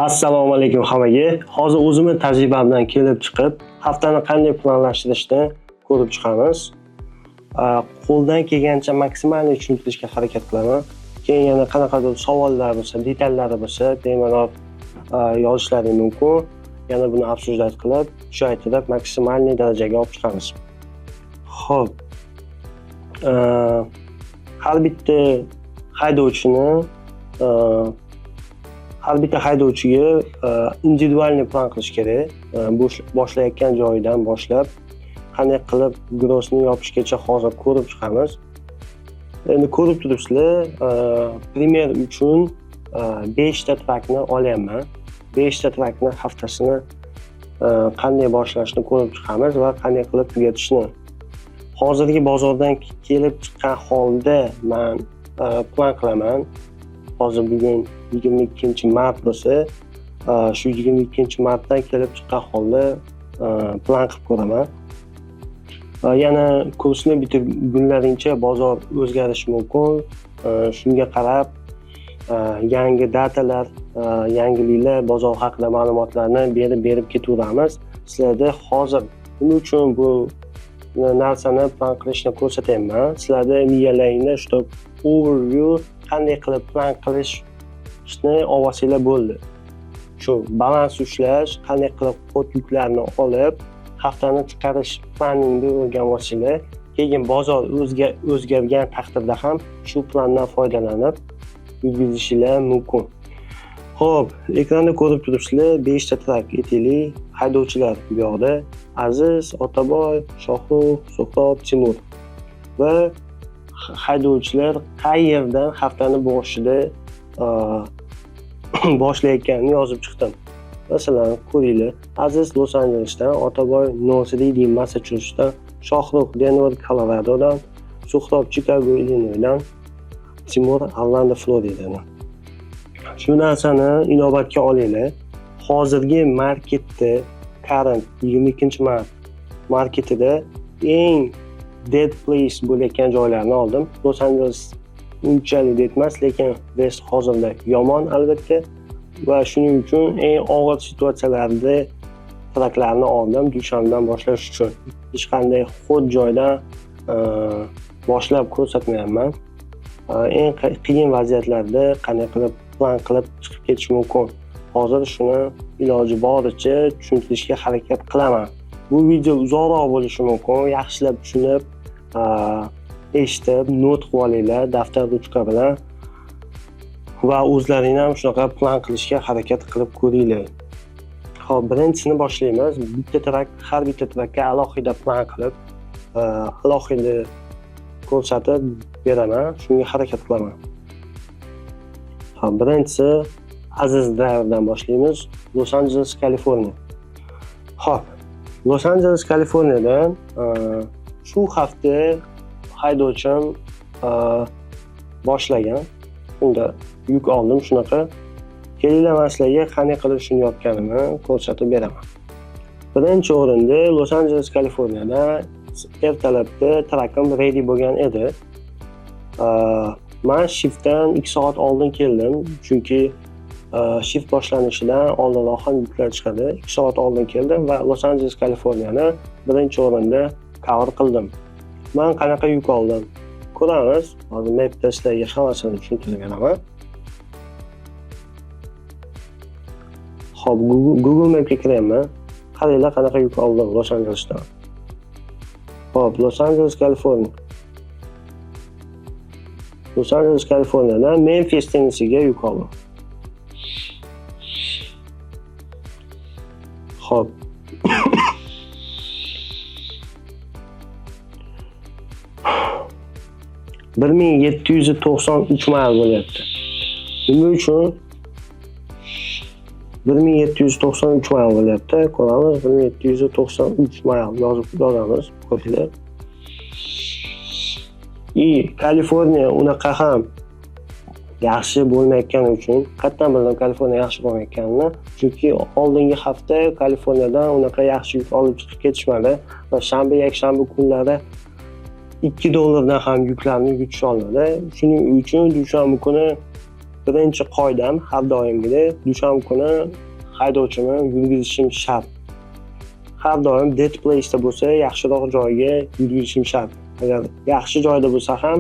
Assalomu alaykum hammaga. Hozir o'zimning tajribamdan kelib chiqib, haftani qanday planlashtirishni ko'rib chiqamiz. Qo'ldan kelgancha maksimalni tushuntirishga harakat qilaman. Keyin yana qanaqadir savollar bo'lsa, detallari bo'lsa, bemalol yozishlaring mumkin. Yana buni obsujdat qilib, shu aytib maksimalniy darajaga olib chiqamiz. Xo'p. Har bitta haydovchiga individualniy plan qilish kerak. Boshlayotgan joyidan boshlab qanday qilib grosni yopishgacha hozir ko'rib chiqamiz. Endi ko'rib turibsizlar, primer uchun 5 ta trakni olyapman. 5 ta trakni haftasini qanday boshlashni ko'rib chiqamiz va qanday qilib tugatishni. Hozirgi bozordan kelib chiqqan holda men plan qilaman. Hozir bugun 22-mart bo'lsa, shu 22-martdan kelib chiqqan holda plan qilib ko'raman. Yana kursni bitirgunlaringcha bozor o'zgarishi mumkin. Shunga qarab yangi datalar, yangiliklar, bozor haqida ma'lumotlarni berib ketaveramiz. Sizlarga hozir nima uchun bu narsani plan qilishni ko'rsatyapman. Sizlarda miyalaringda shu overview qanday qilib plan qilishni olsanglar bo'ldi. Shu balans ushlash, qanday qilib kod yuklarni olib, haftani chiqarish planingni o'rganib olsanglar, keyin bozor o'zgargan taqdirda ham shu plandan foydalanib yurgizishinglar mumkin. Xo'p, ekranda ko'rib turibsizlar, 5 ta trak aytaylik, haydovchilar bu yoqda Aziz, Otaboy, Shohrux, Suhrob, Timur va haydovchilar qayerdan haftani boshida boshlayotganini yozib chiqdim. Masalan, ko'ringlar, Aziz Los-Anjelesdan, Otaboy North-Reading, Massachusettsdan, Shohrux Denver, Coloradodan, Suhrob Chicago, Illinoisdan, Timur Orlando, Floridadan. Shu narsani inobatga olinglar. Hozirgi marketda, current 22-mart marketida eng dead place bo'layotgan joylarni oldim. Los Angeles unchalik dead emas, lekin West hozirda yomon albatta va shuning uchun eng og'ir situatsiyalarda traklarni oldim Dushanbedan boshlash uchun. Hech qanday xud joydan boshlab ko'rsatmayapman. Eng qiyin vaziyatlarda qanday qilib plan qilib chiqib ketish mumkin. Hozir shuni iloji boricha tushuntirishga harakat qilaman. Bu video uzoqroq bo'lishi mumkin. Yaxshilab tushunib, eshitib, not qilib olinglar daftar ruchka bilan va o'zlaring ham shunaqa plan qilishga harakat qilib ko'ringlar. Xo'p, birinchisini boshlaymiz. Har bitta trakka alohida plan qilib, alohida ko'rsatib beraman. Shunga harakat qilaman. Xo'p, birinchisi Aziz Driver'dan boshlaymiz. Los Angeles, Kaliforniya. Xo'p, Los Angeles, Kaliforniyadan shu hafta haydovchim boshlagan. Shunda yuk oldim shunaqa. Kelinglar men sizlarga qanday qilib shuni yopganimni ko'rsatib beraman. Birinchi o'rinda Los Angeles, Kaliforniyada ertalabda trakim ready bo'lgan edi. Men shiftdan 2 soat oldin keldim, chunki shift boshlanishidan oldinroq ham yuklar chiqadi. 2 soat oldin keldim va Los Angeles, Kaliforniyani birinchi o'rinda cover qildim. Men qanaqa yuk oldim? Ko'ramiz. Hozir mapda sizlarga hammasini tushuntirib beraman. Xo'p, Google Map'ga kiraman. Qaranglar qanaqa yuk oldim Los Angelesdan. Xo'p, Los Angeles, Kaliforniya. Los Angeles, Kaliforniyadan Memphis, Tennessee'ga yuk oldim. Xo'p. $1793 mayl bo'lyapti. Nima uchun? 1793 mayl bo'lyapti. Ko'ramiz, 1793 mayl yozamiz. Ko'ringlar. Kaliforniya unaqa ham yaxshi bo'lmayotgani uchun, qattan bildim Kaliforniya yaxshi bo'lmayotganini, chunki oldingi hafta Kaliforniyadan unaqa yaxshi yuk olib chiqib ketishmadi va shanba, yakshanba kunlari $2 ham yuklarni yutisha olmadi. Shuning uchun dushanba kuni birinchi qoidam har doimgidek dushanba kuni haydovchimni yurgizishim shart. Har doim dead place'da bo'lsa, yaxshiroq joyga yurgizishim shart. Agar yaxshi joyda bo'lsa ham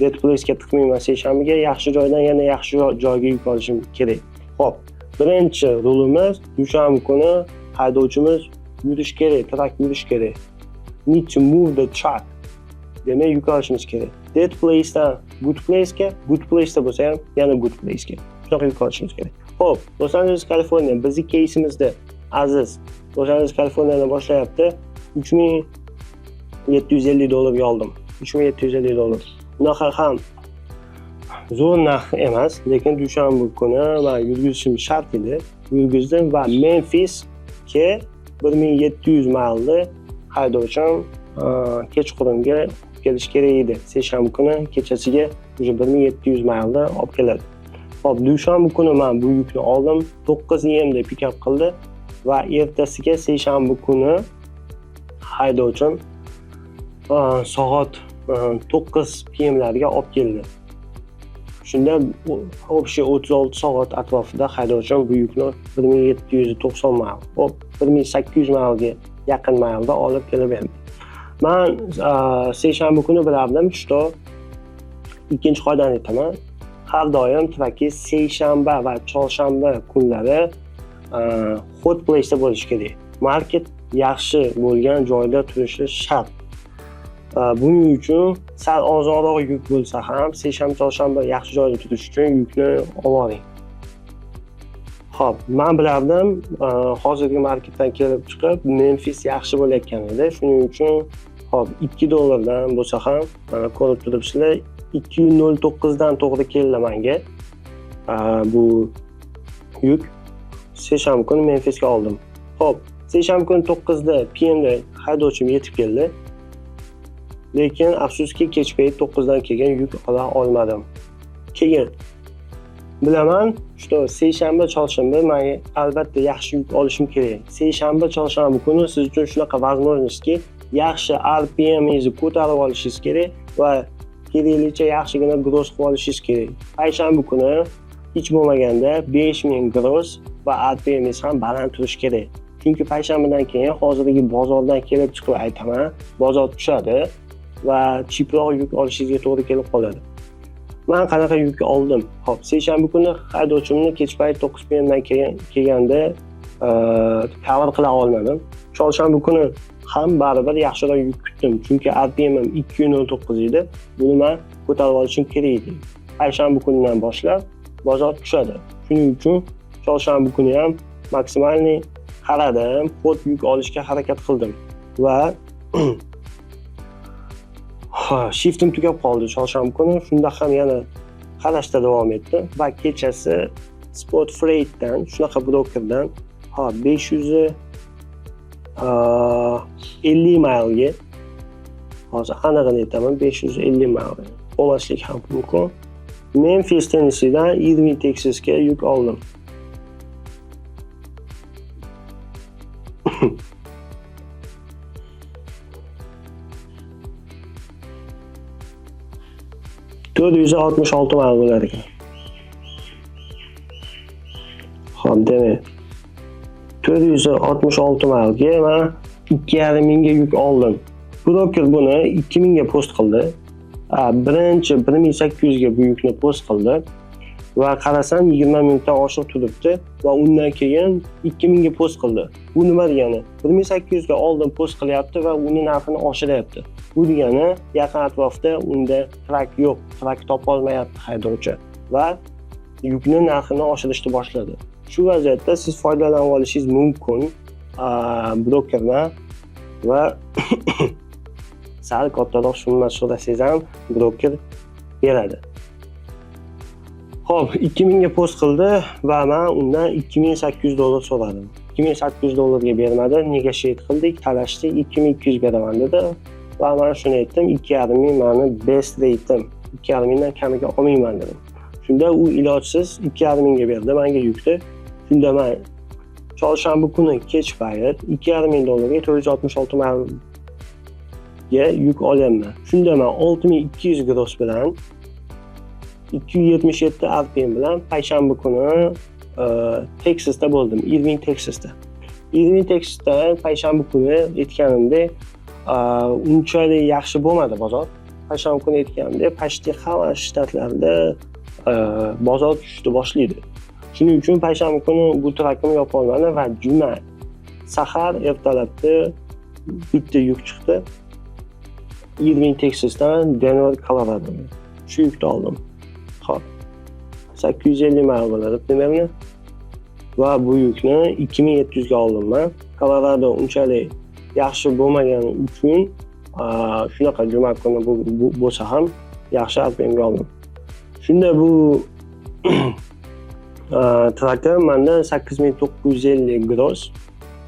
dead place'ga tiqmayman seshanbaga, yaxshi joydan yana yaxshi joyga yuk olishim kerak. Xo'p, birinchi rulimiz dushanba kuni haydovchimiz yurish kerak, trak yurish kerak. Need to move the truck. Demak, yuk olishimiz kerak. Dead place'dan good place'ga, good place'da bo'lsa ham yana good place'ga. Shunaqa yuk olishimiz kerak. Xo'p, Los Angeles, Kaliforniya bizning кейsimizda Aziz Los Angeles, Kaliforniyadan boshlayapti. $3750 ga oldim. $3750. Bunaqa ham zo'r narx emas, lekin dushanba kuni men yurgizishim shart edi. Yurgizdim va Memphisga 1700 maylni haydovchim kechqurunga kelish kerak edi. Seshanba kuni kechasiga o'sha 1700 maylni olib keladi. Xo'p, dushanba kuni men bu yukni oldim, 9 AM da pick up qildi va ertasiga seshanba kuni haydovchim soat 9 PM larga olib keldi. Shunda общий 36 soat atrofida haydovchim bu yukni 1790 mayl, 1800 maylga yaqin maylda olib kelib berdi. Men seshanba kuni bilardim, что ikkinchi qoidani aytaman. Har doim trakki seshanba va chorshanba kunlari hot place'da bo'lishi kerak. Market yaxshi bo'lgan joyda turishi shart. Buning uchun sal ozroq yuk bo'lsa ham seshanba, chorshanba yaxshi joyda turish uchun yukni oling. Xo'p, men bilardim, hozirgi marketdan kelib chiqib Memphis yaxshi bo'layotgan edi. Shuning uchun xo'p, $2 dan bo'lsa ham ko'rib turibsizlar, 209 dan to'g'ri keldi menga. Bu yuk seshanba kuni Memphisga oldim. Xo'p, seshanba kuni 9 PM da haydovchim yetib keldi. Lekin afsuski kech payt 9 dan kelgan yuk ola olmadim. Keyin bilaman, что seshanba, chorshanba men albatta yaxshi yuk olishim kerak. Seshanba, chorshanba kuni siz uchun shunaqa возможностьki yaxshi RPM'ingizni ko'tarib olishingiz kerak va keraklicha yaxshigina gross qilib olishingiz kerak. Payshanba kuni hech bo'lmaganda 5000 gross va RPM'ingiz ham baland turishi kerak. Chunki payshanbadan keyin hozirgi bozordan kelib chiqib aytaman, bozor tushadi va chiproq yuk olishingizga to'g'ri kelib qoladi. Men qanaqa yuk oldim? Xo'p, seshanba kuni haydovchimni kech payt 9 PM dan kelganda cover qila olmadim. Chorshanba kuni ham baribir yaxshiroq yuk kutdim, chunki RPM'im 209 edi. Buni men ko'tarib olishim kerak edi. Payshanba kunidan boshlab bozor tushadi. Shuning uchun chorshanba kuni ham maksimalniy qaradim, hot yuk olishga harakat qildim va shiftim tugab qoldi chorshanba kuni. Shunda ham yana qarashda davom etdim va kechasi Spot Freightdan, shunaqa brokerdan 550 maylga, hozir aniqini aytaman, 550 mayl olmaslik ham mumkin. Memphis, Tennesseedan Irving, Texasga yuk oldim. $466 mayl bo'lar ekan. Xo'p, demak 466 maylga men 2500 ga yuk oldim. Broker buni 2000 ga post qildi. Birinchi 1800 ga bu yukni post qildi va qarasam 20 minutdan oshiq turibdi va undan keyin 2000 ga post qildi. Bu nima degani? 1800 ga oldin post qilyapti va uni narxini oshiryapti. Bu degani yaqin atrofda unda trak yo'q, trak topa olmayapti haydovchi va yukni narxini oshirishni boshladi. Shu vaziyatda siz foydalanib olishingiz mumkin brokerdan va sal kattaroq summa so'rasangiz ham broker beradi. Xo'p, 2000 ga post qildi va men undan $2800 so'radim. $2800 ga bermadi, negotiate qildik, talashdik, 2200 beraman dedi va men shuni aytdim, 2500 meni best rate'im, 2500 dan kamiga olmayman dedim. Shunda u ilojsiz 2500 ga berdi menga yukni. Shunda men chorshanba kuni kech payt $2500 ga 466 mayl ga yuk olaman. Shunda men 6200 gross bilan 277 RPM bilan payshanba kuni Texasda bo'ldim, Irving, Texasda. Irving, Texasda payshanba kuni aytganimdek, unchalik yaxshi bo'lmadi bozor. Payshanba kuni aytganimdek, почти hamma shtatlarda bozor tushishni boshlaydi. Shuning uchun payshanba kuni bu trakimni yopa olmadim va juma sahar ertalabda bitta yuk chiqdi. Irving, Texasdan Denver, Colorado. Shu yukni oldim. Xo'p. 850 mayl bo'ladi примерно. Va bu yukni 2700 ga oldim men. Colorado unchalik yaxshi bo'lmagani uchun shunaqa juma kuni bo'lsa ham yaxshi RPM ga oldim. Shunda bu tracker menda 8950 gross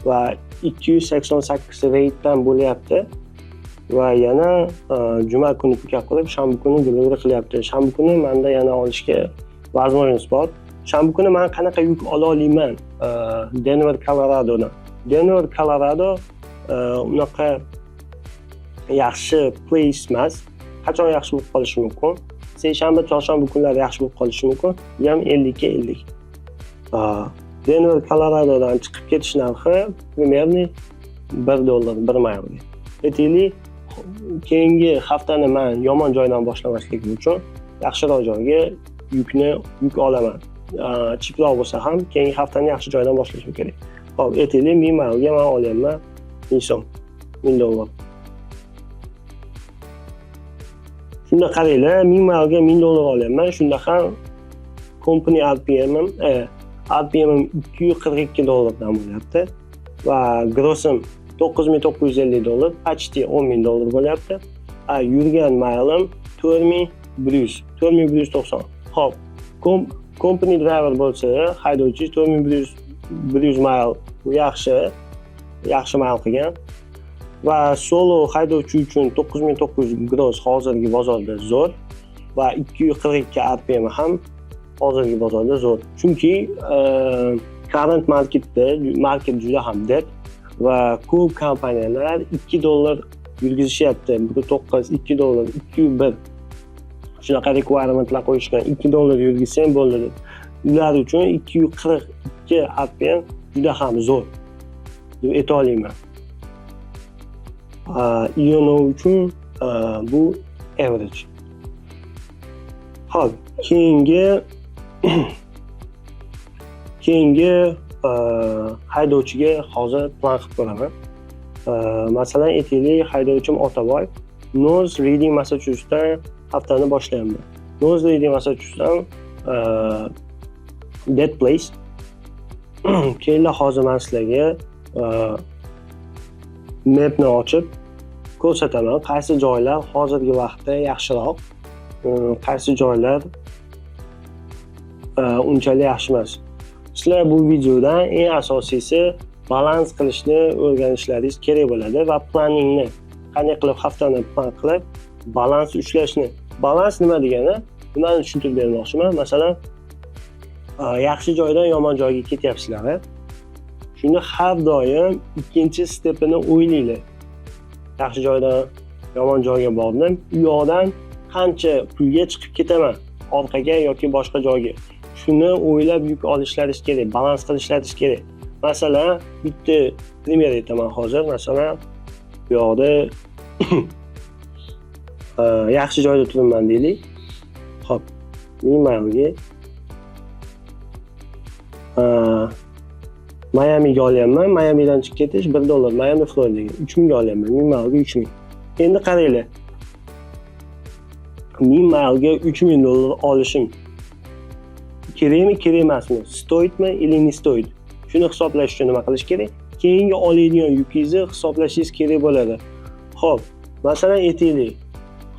va 288 rate'dan bo'lyapti. Va yana juma kuni pick-up qilib, shanba kuni delivery qilyapti. Shanba kuni menda yana olishga возможность bor. Shanba kuni men qanaqa yuk ola olaman? Denver, Coloradodan. Denver, Colorado unaqa yaxshi place emas. Qachon yaxshi bo'lib qolishi mumkin? Seshanba, chorshanba kunlari yaxshi bo'lib qolishi mumkin. Ham 50 ga 50. Denver, Coloradodan chiqib ketish narxi примерно $1, 1 maylga. Aytaylik, keyingi haftani men yomon joydan boshlamasligim uchun yaxshiroq joyga yuk olaman. Chiproq bo'lsa ham keyingi haftani yaxshi joydan boshlashim kerak. Xo'p, aytaylik, 1000 maylga men olyapman 1000 so'm, $1000. Shunda qaranglar, 1000 maylga $1000 olyapman. Shunda ham company RPM'im $242 dan bo'lyapti va grossim $9950, почти $10,000 bo'lyapti. Yurgan maylim 4190. Xo'p, company driver bo'lsa, haydovchi 4100 mayl yaxshi mayl qilgan. Va solo haydovchi uchun 9900 gross hozirgi bozorda zo'r va 242 RPM ham hozirgi bozorda zo'r. Chunki current market juda ham dead va ko'p kompaniyalar $2 yurgizishyapti. $9, $2, $2.1 shunaqa requirementlar qo'yishgan. $2 yurgizsang bo'ladi. Ular uchun 242 RPM juda ham zo'r deb ayta olaman. Iono uchun bu average. Xo'p, keyingi haydovchiga hozir plan qilib ko'raman. Masalan, aytaylik, haydovchim Otaboy, North Reading, Massachusettsdan haftani boshlayman. North Reading, Massachusettsdan That Place. Keyinlar hozir men sizlarga mapni ochib ko'rsataman, qaysi joylar hozirgi vaqtda yaxshiroq, qaysi joylar unchalik yaxshi emas. Sizlar bu videodan eng asosiysi balans qilishni o'rganishlaringiz kerak bo'ladi va planningni qanday qilib haftani plan qilib balans ushlashni. Balans nima degani? Buni tushuntirib bermoqchiman. Masalan, yaxshi joydan yomon joyga ketyapsizlar. Shuni har doim ikkinchi stepini o'ylanglar. Yaxshi joydan yomon joyga bordim, u yoqdan qancha pulga chiqib ketaman, orqaga yoki boshqa joyga. Shuni o'ylab yuk olishlaringiz kerak, balans qilishlaringiz kerak. Masalan, bitta primer aytaman hozir. Masalan, bu yoqda yaxshi joyda turibman deylik. Xo'p, 1000 maylga Miamiga olyapman. Miamidan chiqib ketish $1, Miami, Floridaga 3000 ga olyapman. 1000 maylga 3000. Endi qaranglar. 1000 maylga $3000 olishim kerakmi, kerak emasmi? Stoytmi, или не стоит? Shuni hisoblash uchun nima qilish kerak? Keyingi oladigan yukingizni hisoblashingiz kerak bo'ladi. Xo'p, masalan aytaylik.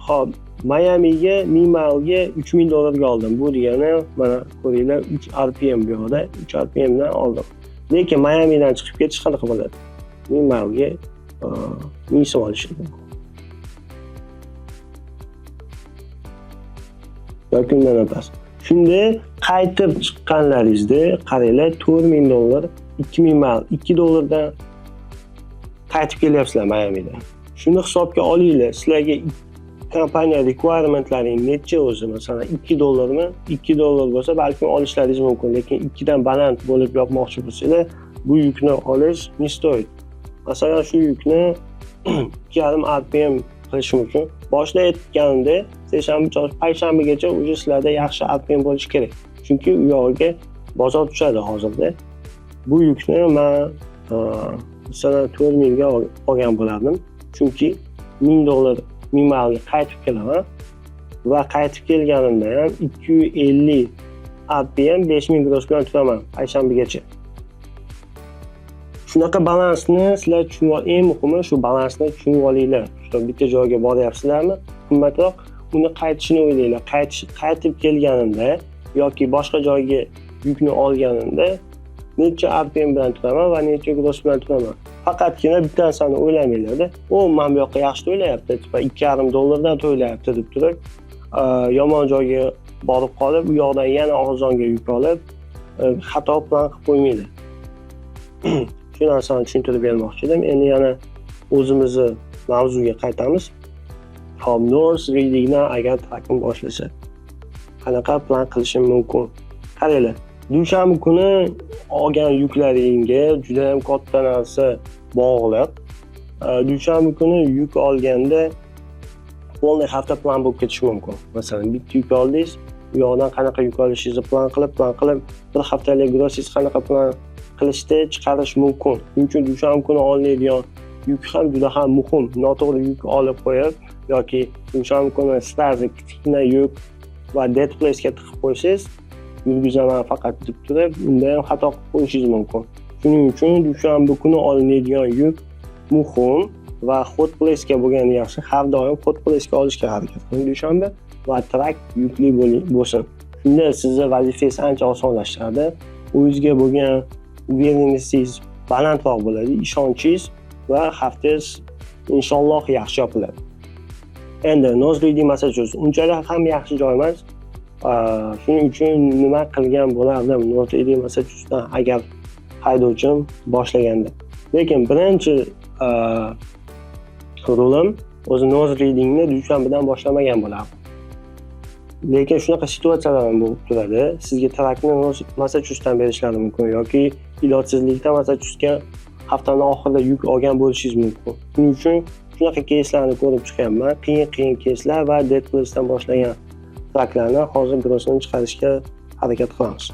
Xo'p, Miamiga 1000 maylga $3000 ga oldim. Bu degani mana ko'ringlar 3 RPM bu yoqda, 3 RPM dan oldim. Lekin Miamidan chiqib ketish qanaqa bo'ladi? 1000 maylga 1000 so'm olishim mumkin. Yoki undan emas. Shunda qaytib chiqqanlaringizda qaranglar, $4000, 2000 mayl, $2 dan qaytib kelyapsizlar Miamidan. Shuni hisobga olinglar. Sizlarga kompaniya requirementlaring necha o'zi? Masalan, $2mi? $2 bo'lsa, balkim olishlaringiz mumkin, lekin 2 dan baland bo'lib yopmoqchi bo'lsanglar, bu yukni olish ne stoyt. Masalan, shu yukni 2,5 RPM qilish uchun boshida aytganimda, seshanba, payshanbagacha o'sha sizlarda yaxshi RPM bo'lishi kerak. Chunki u yog'iga bozor tushadi hozirda. Bu yukni men masalan 4,000 ga olgan bo'lardim. Chunki $1000 minimalga qaytib kelaman va qaytib kelganimda ham 250 RPM 5000 gross bilan turaman payshanbagacha. Shunaqa balansni sizlar tushunib, eng muhimi shu balansni tushunib olinglar. Bitta joyga boryapsizlarmi? Qimmatroq uni qaytishini o'ylanglar. Qaytib kelganimda yoki boshqa joyga yukni olganimda necha RPM bilan turaman va necha gross bilan turaman. Faqatgina bitta narsani o'ylamanglar-da. Men bu yoqqa yaxshi to'layapti, $2,5 dan to'layapti deb turib, yomon joyga borib qolib, u yoqdan yana arzonga yuk olib, xato plan qilib qo'ymaydi. Shu narsani tushuntirib bermoqchi edim. Endi yana o'zimizni mavzuga qaytamiz. Hop, nose readingdan agar trakni boshlasa, qanaqa plan qilishim mumkin? Qaranglar, dushanba kuni olgan yuklaringga juda ham katta narsa bog'liq. Dushanba kuni yuk olganda polniy hafta plan bo'lib ketishi mumkin. Masalan, bitta yuk oldingiz, u yoqdan qanaqa yuk olishingizni plan qilib, bir haftalik grossingiz qanaqa plan qilishda chiqarish mumkin. Shuning uchun dushanba kuni olinadigan yuk ham juda ham muhim. Noto'g'ri yuk olib qo'yib yoki dushanba kuni stazi kichkina yuk va dead place-ga tiqib qo'ysangiz, yurgizaman faqat deb turib, unda ham xato qilib qo'yishingiz mumkin. Shuning uchun dushanba kuni olinadigan yuk muhim va hot place-ga bo'lgani yaxshi. Har doim hot place-ga olishga harakat qiling dushanba va trak yukli bo'lsin. Shunda sizning vazifangiz ancha osonlashadi. O'zingizga bo'lgan uverenisingiz balandroq bo'ladi, ishonchingiz va haftangiz inshaalloh yaxshi yopiladi. Endi nose reading Massachusetts unchalik ham yaxshi joy emas. Shuning uchun nima qilgan bo'lardim nose reading Massachusettsdan agar haydovchim boshlaganda. Lekin birinchi rolim o'zi nose readingni dushanbadan boshlamagan bo'lardim. Lekin shunaqa situatsiyalar ham bo'lib turadi. Sizga trakni Massachusettsdan berishlari mumkin yoki ilojsizlikdan Massachusettsga haftaning oxirida yuk olgan bo'lishingiz mumkin. Shuning uchun shunaqa keyslarni ko'rib chiqyapman. Qiyin keyslar va dead place-dan boshlagan traklarni hozir grossini chiqarishga harakat qilamiz.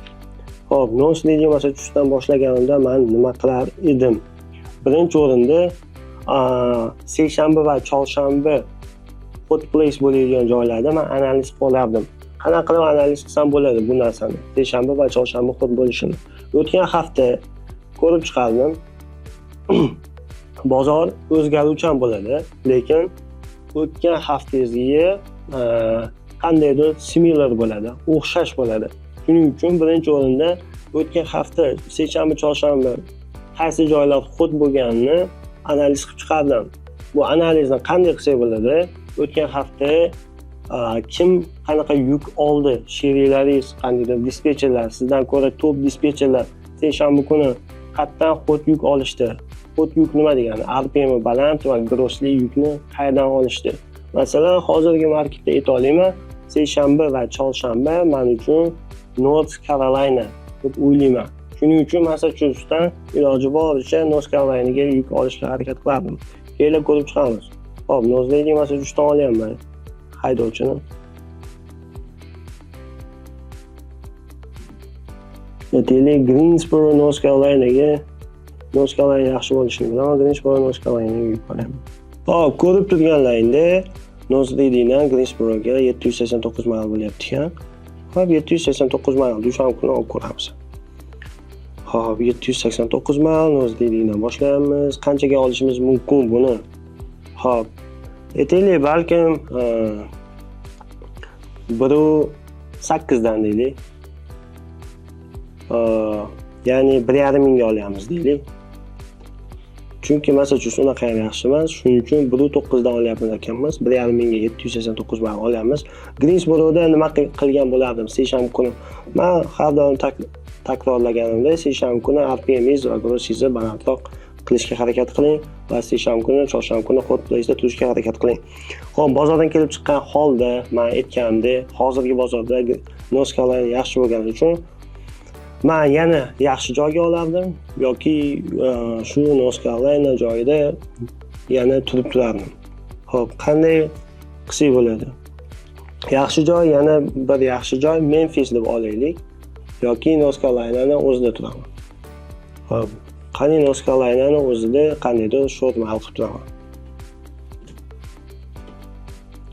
Xo'p, nose reading Massachusettsdan boshlaganimda men nima qilar edim? Birinchi o'rinda seshanba va chorshanba hot place bo'ladigan joylarda men analiz qilardim. Qanaqa qilib analiz qilsam bo'ladi bu narsani? Seshanba va chorshanba hot bo'lishini. O'tgan hafta ko'rib chiqardim. Bozor o'zgaruvchan bo'ladi, lekin o'tgan haftangizga qandaydir similar bo'ladi, o'xshash bo'ladi. Shuning uchun birinchi o'rinda o'tgan hafta seshanba, chorshanba qaysi joylar hot bo'lganini analiz qilib chiqardim. Bu analizni qanday qilsak bo'ladi? O'tgan hafta kim qanaqa yuk oldi, sheriylaringiz qandaydir dispetcherlar, sizdan ko'ra top dispetcherlar seshanba kuni qayerdan hot yuk olishdi. Hot yuk nima degani? RPM baland va grossli yukni qayerdan olishdi? Masalan, hozirgi marketda aytolmayman, seshanba va chorshanba men uchun North Carolina deb o'ylayman. Shuning uchun Massachusettsdan iloji boricha North Carolinaga yuk olishga harakat qilardim. Kelib ko'rib chiqamiz. Hop, nose reading Massachusettsdan olyapman haydovchini. Aytaylik, Greensboro, North Carolinaga yaxshi bo'lishini bilaman. Greensboro, North Carolinaga yuk olaman. Hop, ko'rib turganlaringda nose readingdan Greensboroga 789 mayl bo'lyapti ekan. Hop, 789 mayl dushanba kuni olib ko'ramiz. Hop, 789 mayl nose readingdan boshlaymiz. Qanchaga olishimiz mumkin buni? Hop, aytaylik, balkim 1.8 dan deylik. Ya'ni 1.5 ga olamiz deylik. Chunki Massachusetts unaqa ham yaxshi emas. Shuning uchun 1.9 dan olyapmiz ekanmiz. 1.5 ga 789 mayl olamiz. Greensboroda nima qilgan bo'lardim seshanba kuni? Men har doim takrorlaganimda seshanba kuni RPMingiz va grossingizni balandroq qilishga harakat qiling va seshanba kuni, chorshanba kuni hot place'da turishga harakat qiling. Xo'p, bozordan kelib chiqqan holda men aytganimdek, hozirgi bozorda noskalar yaxshi bo'lgani uchun men yana yaxshi joyga olardim yoki shu noskalarning joyida yana turib turardim. Xo'p, qanday qilsak bo'ladi? Yaxshi joy, yana bir yaxshi joy Memphis deb olaylik yoki North Carolina'ning o'zida turaman. Xo'p, qani North Carolina'ning o'zida qandaydir short mal qilib turaman.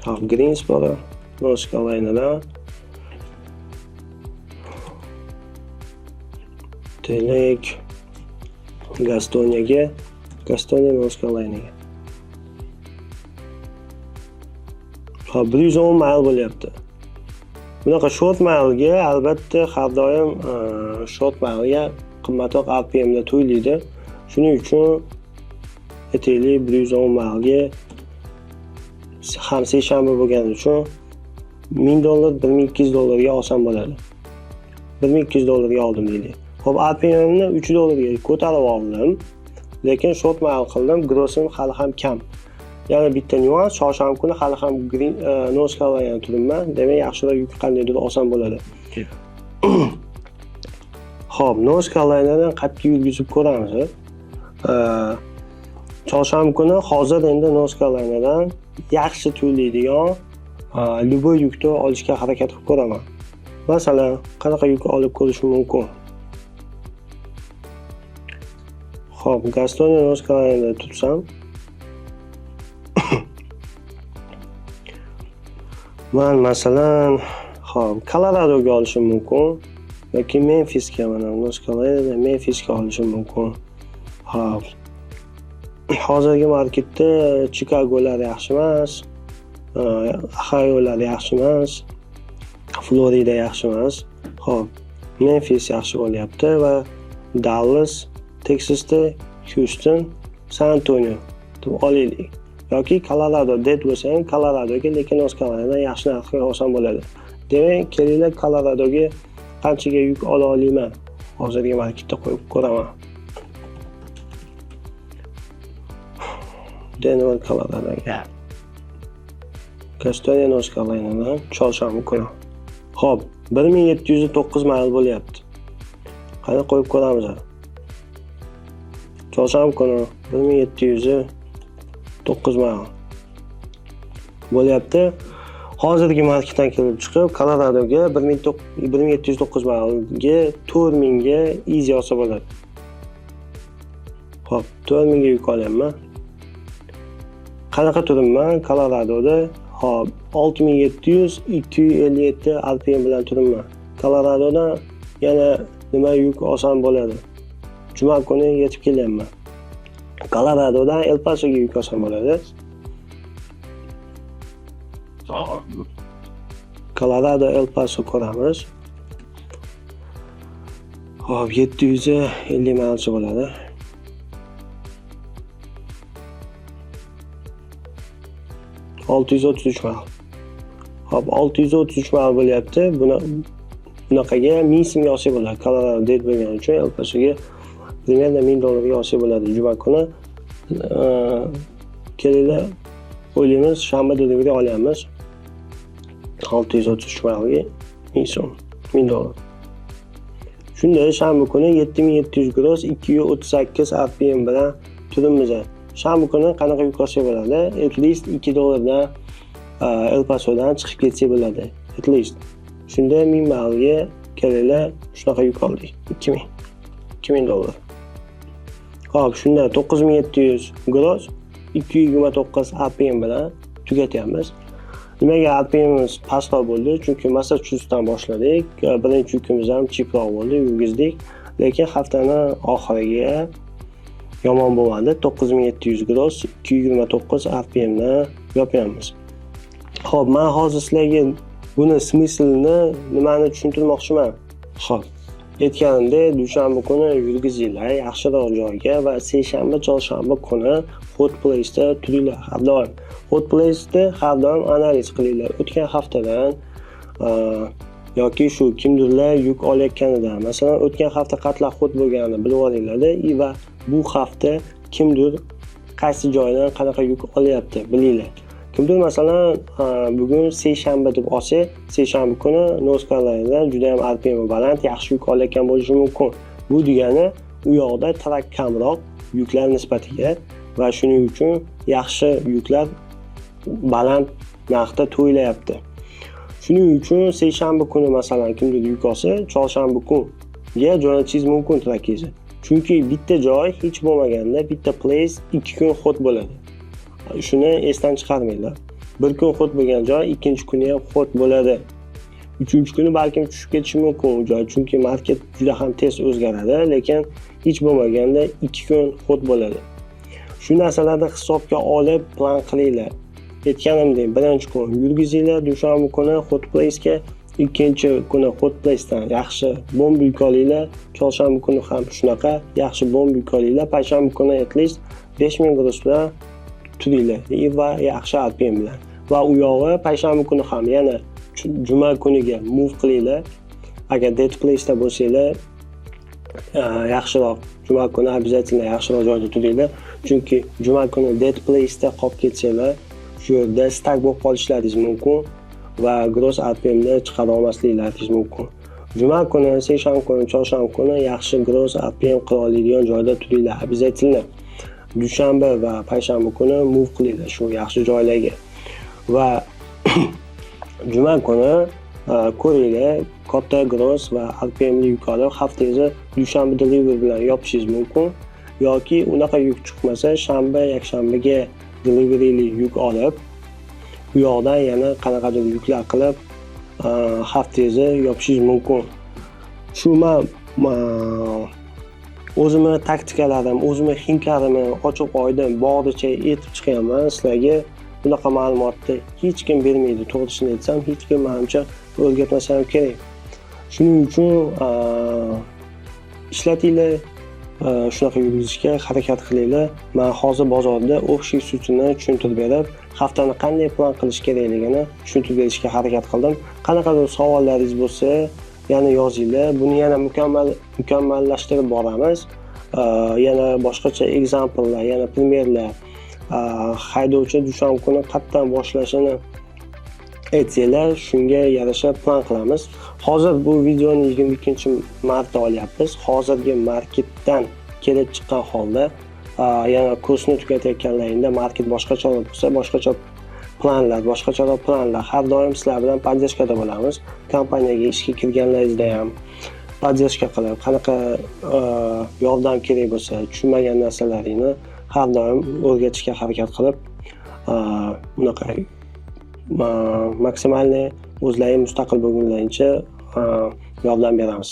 Xo'p, Greensboro, North Carolina'da Telek Gastonia, North Carolina'ga. Xo'p, 110 mil bo'lyapti. Bunaqa short mailga albatta har doim short mailga qimmatroq RPM da to'ylaydi. Shuning uchun aytaylik 110 mailga ham seshanba bo'lgani uchun $1000, $1200 ga olsam bo'ladi. $1200 ga oldim deylik. Xo'p, RPM ni $3 ga ko'tarib oldim, lekin short mail qildim, grossim hali ham kam. Yana bitta nyuans, chorshanba kuni hali ham North Carolina turibman. Demak, yaxshiroq yuk qandaydir olsam bo'ladi. Xo'p, North Carolina'dan qat'iy yurgizib ko'ramiz. Chorshanba kuni hozir endi North Carolina'dan yaxshi to'laydigan любой yukni olishga harakat qilib ko'raman. Masalan, qanaqa yuk olib ko'rishim mumkin? Xo'p, Gastonia North Carolina'da tursam, men masalan, xo'p, Coloradoga olishim mumkin yoki Memphisga, mana North Carolina'da Memphisga olishim mumkin. Xo'p. Hozirgi marketda Chicagolar yaxshi emas, Ohiolar yaxshi emas, Florida yaxshi emas. Xo'p, Memphis yaxshi bo'lyapti va Dallas, Texasda Houston, San Antonio deb olaylik. Yoki Colorado deb bo'lsang, Coloradoga, lekin North Carolina'dan yaxshi narxga olsam bo'ladi. Demak, kelinglar Coloradoga qanchaga yuk ola olaman? Hozirgi marketda qo'yib ko'raman. Denver, Coloradoga. Gastonia North Carolina'dan chorshanba kuni. Xo'p, 1709 mil bo'lyapti. Qani qo'yib ko'ramiz. Chorshanba kuni 1709 mil bo'lyapti. Hozirgi marketdan kelib chiqib, Coloradoga 1709 milga 4000 ga easy olsa bo'ladi. Xo'p, 4000 ga yuk olyapman. Qanaqa turibman? Coloradoda hop 6700 257 RPM bilan turibman. Coloradoda yana nima yuk olsam bo'ladi? Juma kuni yetib kelyapman. Coloradodan El Pasoga yuk olsam bo'ladi. Colorado El Paso ko'ramiz. Hop 750 milcha bo'ladi. $633 mil. Hop 633 mil bo'lyapti. Bunaqaga 1000 so'mga olsa bo'ladi. Colorado deb bo'lgani uchun El Pasoga примерно $1000 ga olsa bo'ladi. Juma kuni kelinglar o'ylaymiz, shanba delivery olamiz. 633 milga 1000 so'm, $1000. Shunda shanba kuni 7700 gross 238 RPM bilan turibmiz. Shanba kuni qanaqa yuk olsa bo'ladi? At least $2 dan El Pasodan chiqib ketsa bo'ladi. At least. Shunda 1000 milga kelinglar shunaqa yuk oldik. $2000. Hop, shunda 9700 gross 229 RPM bilan tugatyapmiz. Nimaga RPMimiz pastroq bo'ldi? Chunki Massachusettsdan boshladik. Birinchi yukimiz ham chiproq bo'ldi, yurgizdik. Lekin haftaning oxiriga yomon bo'lmadi. 9700 gross 229 RPM dan yopyapmiz. Xo'p, men hozir sizlarga buni smyslini nimani tushuntirmoqchiman. Xo'p, aytganimdek, dushanba kuni yurgizinglar yaxshiroq joyga va seshanba, chorshanba kuni hot place'da turinglar har doim. Hot place'da har doim analiz qilinglar. O'tgan haftadan yoki shu kimdirlar yuk olayotganidan, masalan, o'tgan hafta qatlar hot bo'lganini bilib olinglar-da va bu hafta kimdir qaysi joydan qanaqa yuk olyapti bilinglar. Kimdir masalan bugun seshanba deb olsa, seshanba kuni North Carolinada juda ham RPM baland, yaxshi yuk olayotgan bo'lishi mumkin. Bu degani u yoqda trak kamroq yuklar nisbatiga va shuning uchun yaxshi yuklar baland narxda to'ylayapti. Shuning uchun seshanba kuni masalan kimdir yuk olsa, chorshanba kuniga jo'natishingiz mumkin trakingizni. Chunki bitta joy hech bo'lmaganda bitta place 2 kun hot bo'ladi. Shuni esdan chiqarmanglar. Bir kun hot bo'lgan joy ikkinchi kuni ham hot bo'ladi. Uchinchi kuni balkim tushib ketishi mumkin u joy, chunki market juda ham tez o'zgaradi, lekin hech bo'lmaganda 2 kun hot bo'ladi. Shu narsalarni hisobga olib plan qilinglar. Aytganimdek, birinchi kun yurgizinglar, dushanba kuni hot place ga, ikkinchi kuni hot place dan yaxshi bomb yuk olinglar, chorshanba kuni ham shunaqa yaxshi bomb yuk olinglar, payshanba kuni at least 5000 gros bilan turinglar va yaxshi RPM bilan. Va u yog'i payshanba kuni ham yana juma kuniga move qilinglar. Agar dead place da bo'lsanglar, yaxshiroq juma kuni обязательно yaxshiroq joyda turinglar. Chunki juma kuni dead place da qolib ketsanglar, shu yerda stuck bo'lib qolishlaringiz mumkin va gross RPM ni chiqara olmasliklaringiz mumkin. Juma kuni, seshanba kuni, chorshanba kuni yaxshi gross RPM qila oladigan joyda turinglar. Обязательно dushanba va payshanba kuni move qilinglar shu yaxshi joylarga. Va juma kuni ko'ringlar, katta gross va RPM li yuk olib haftangizni dushanba delivery bilan yopishingiz mumkin yoki unaqa yuk chiqmasa shanba, yakshanbaga deliveryli yuk olib, u yoqdan yana qanaqadir yuklar qilib haftangizni yopishingiz mumkin. Shu men o'zimni taktikalarim, o'zimni hintlarimni ochiq oydin boricha aytib chiqaman sizlarga. Bunaqa ma'lumotni hech kim bermaydi, to'g'risini aytsam, hech kim menimcha o'rgatmasa ham kerak. Shuning uchun ishlatinglar, shunaqa yurgizishga harakat qilinglar. Men hozir bozorda общий sutini tushuntirib berib, haftani qanday plan qilish kerakligini tushuntirib berishga harakat qildim. Qanaqadir savollaringiz bo'lsa, yana yozinglar. Buni yana mukammallashtirib boramiz. Yana boshqacha examplelar, yana primerlar, haydovchi dushanba kuni qayerdan boshlashini aytsanglar, shunga yarasha plan qilamiz. Hozir bu videoni 22-martda olyapmiz. Hozirgi marketdan kelib chiqqan holda yana kursni tugatayotganlaringda market boshqacha bo'lsa, boshqacha planlar har doim sizlar bilan podдержкада bo'lamiz. Kompaniyaga ishga kirganlaringizda ham podдержка qilib, qanaqa yordam kerak bo'lsa, tushunmagan narsalaringni har doim o'rgatishga harakat qilib, unaqa maksimalni o'zlaringiz mustaqil bo'lgunlarincha yordam beramiz.